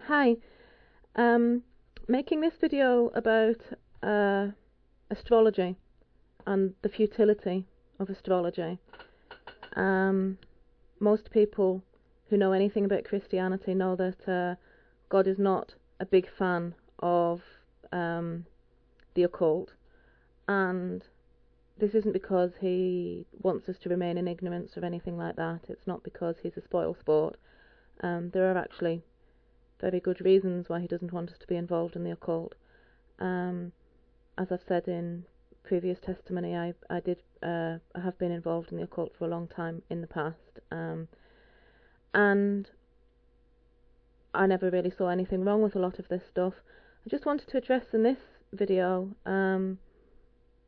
Hi, um, making this video about astrology and the futility of astrology. Um, Most people who know anything about Christianity know that God is not a big fan of the occult, and this isn't because he wants us to remain in ignorance or anything like that. It's not because he's a spoil sport. There are actually very good reasons why he doesn't want us to be involved in the occult. As I've said in previous testimony, I have been involved in the occult for a long time in the past, and I never really saw anything wrong with a lot of this stuff. I just wanted to address in this video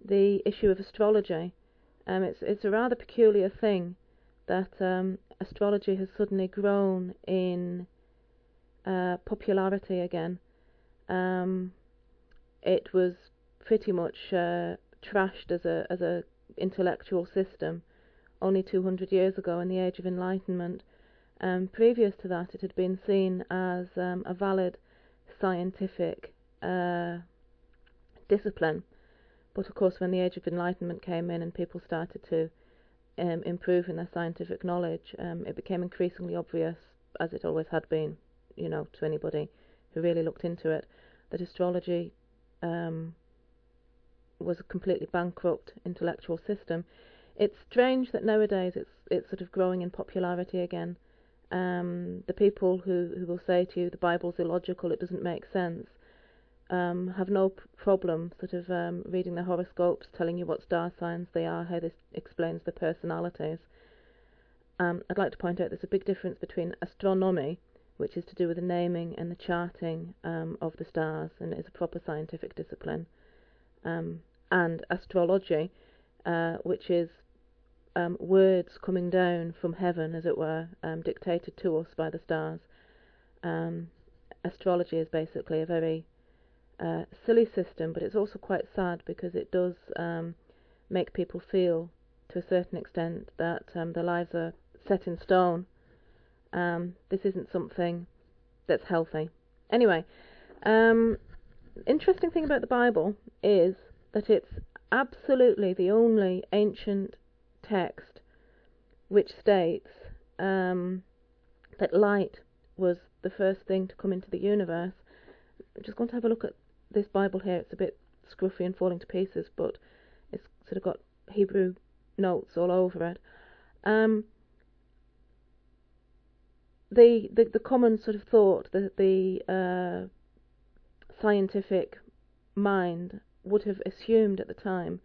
the issue of astrology. It's a rather peculiar thing that astrology has suddenly grown in popularity again. It was pretty much trashed as a intellectual system only 200 years ago in the Age of Enlightenment. Previous to that, it had been seen as a valid scientific discipline. But of course, when the Age of Enlightenment came in and people started to improve in their scientific knowledge, it became increasingly obvious, as it always had been, to anybody who really looked into it, that astrology was a completely bankrupt intellectual system. It's strange that nowadays it's sort of growing in popularity again. The people who will say to you the Bible's illogical, it doesn't make sense, have no problem sort of reading their horoscopes, telling you what star signs they are, how this explains their personalities. I'd like to point out there's a big difference between astronomy, which is to do with the naming and the charting of the stars, and is a proper scientific discipline, and astrology, which is words coming down from heaven, as it were, dictated to us by the stars. Astrology is basically a very silly system, but it's also quite sad because it does make people feel, to a certain extent, that their lives are set in stone. This isn't something that's healthy. Anyway, interesting thing about the Bible is that it's absolutely the only ancient text which states that light was the first thing to come into the universe. I'm just going to have a look at this Bible here. It's a bit scruffy and falling to pieces, but it's sort of got Hebrew notes all over it. The common sort of thought that the scientific mind would have assumed at the time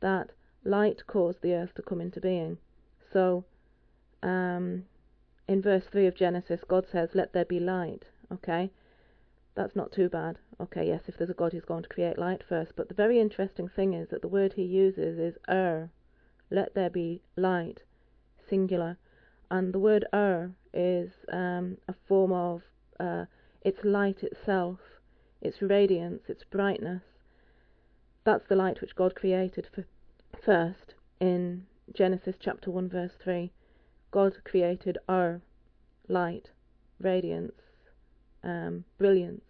that light caused the earth to come into being. So in verse 3 of Genesis, God says, "Let there be light." Okay, that's not too bad. Okay, yes, if there's a God, he's going to create light first. But the very interesting thing is that the word he uses is let there be light, singular. And the word is a form of its light itself, its radiance, its brightness. That's the light which God created first. In Genesis chapter 1 verse 3, God created light, radiance, brilliance.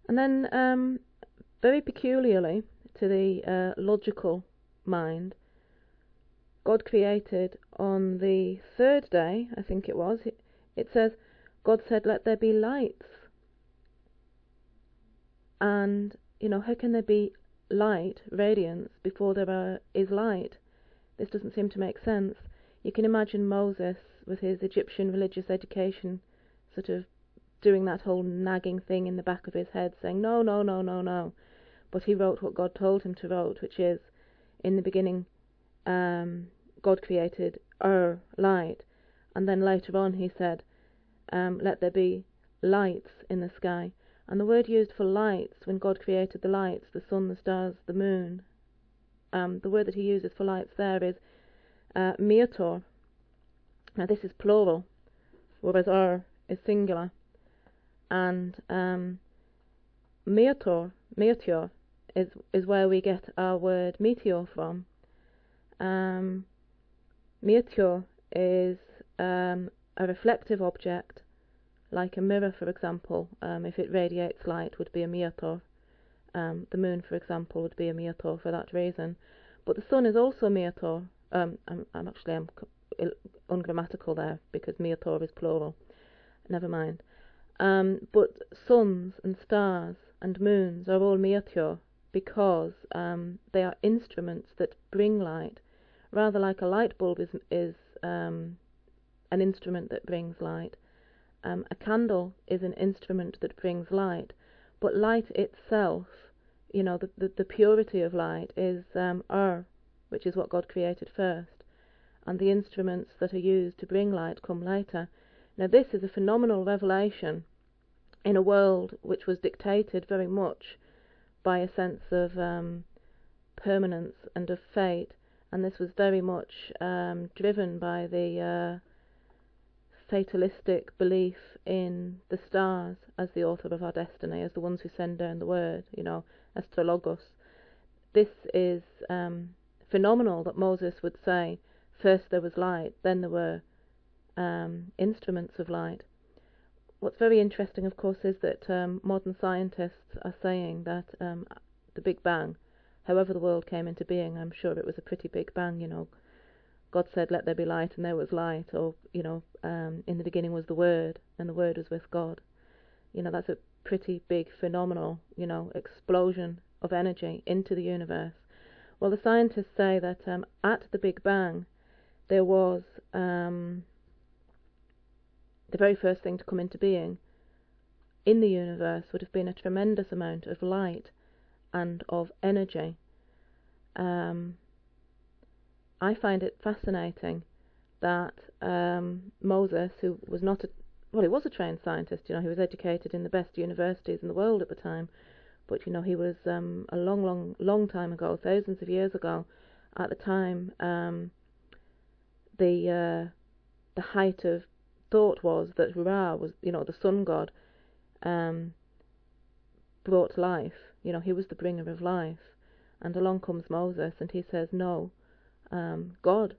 And then very peculiarly to the logical mind, God created on the third day, I think it was, it says, God said, "Let there be lights." And, how can there be light, radiance, before there is light? This doesn't seem to make sense. You can imagine Moses, with his Egyptian religious education, sort of doing that whole nagging thing in the back of his head, saying, no, no, no, no, no. But he wrote what God told him to write, which is, in the beginning, God created light, and then later on he said, let there be lights in the sky. And the word used for lights, when God created the lights, the sun, the stars, the moon, the word that he uses for lights there is meteor. Now this is plural, whereas is singular. And meteor is where we get our word meteor from. Meteor is a reflective object, Like a mirror, for example, if it radiates light, would be a miotor. The moon, for example, would be a miotor for that reason. But the sun is also a miotor. I'm ungrammatical there because miotor is plural. Never mind. But suns and stars and moons are all miotor because they are instruments that bring light, rather like a light bulb is an instrument that brings light. A candle is an instrument that brings light, but light itself, the purity of light is which is what God created first, and the instruments that are used to bring light come later. Now this is a phenomenal revelation in a world which was dictated very much by a sense of permanence and of fate, and this was very much driven by the fatalistic belief in the stars as the author of our destiny, as the ones who send down the word, astrologos. This is phenomenal that Moses would say, first there was light, then there were instruments of light. What's very interesting, of course, is that modern scientists are saying that the Big Bang, however the world came into being, I'm sure it was a pretty big bang, God said, let there be light, and there was light, or, in the beginning was the Word, and the Word was with God. That's a pretty big, phenomenal, explosion of energy into the universe. Well, the scientists say that at the Big Bang, there was the very first thing to come into being in the universe would have been a tremendous amount of light and of energy. I find it fascinating that Moses, who was not he was a trained scientist, he was educated in the best universities in the world at the time, but he was a long time ago, thousands of years ago. At the time, the height of thought was that Ra was, the sun god, brought life. He was the bringer of life. And along comes Moses, and he says, no, God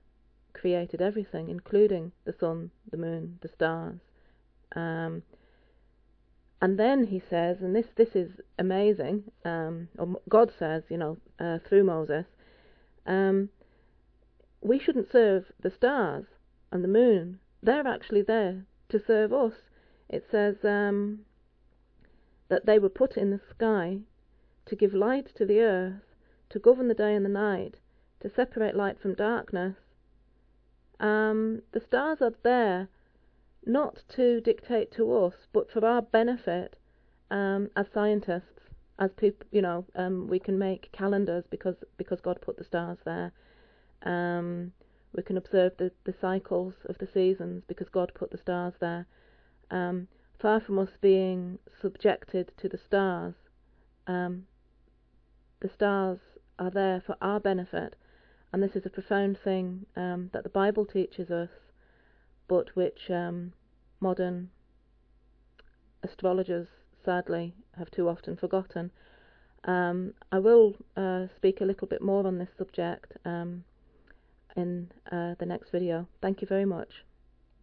created everything, including the sun, the moon, the stars. And then he says, and this is amazing, or God says, through Moses, we shouldn't serve the stars and the moon. They're actually there to serve us. It says that they were put in the sky to give light to the earth, to govern the day and the night, to separate light from darkness. The stars are there not to dictate to us, but for our benefit as scientists, as people. We can make calendars because God put the stars there. We can observe the cycles of the seasons because God put the stars there. Far from us being subjected to the stars are there for our benefit, and this is a profound thing that the Bible teaches us, but which modern astrologers sadly have too often forgotten. I will speak a little bit more on this subject in the next video. Thank you very much.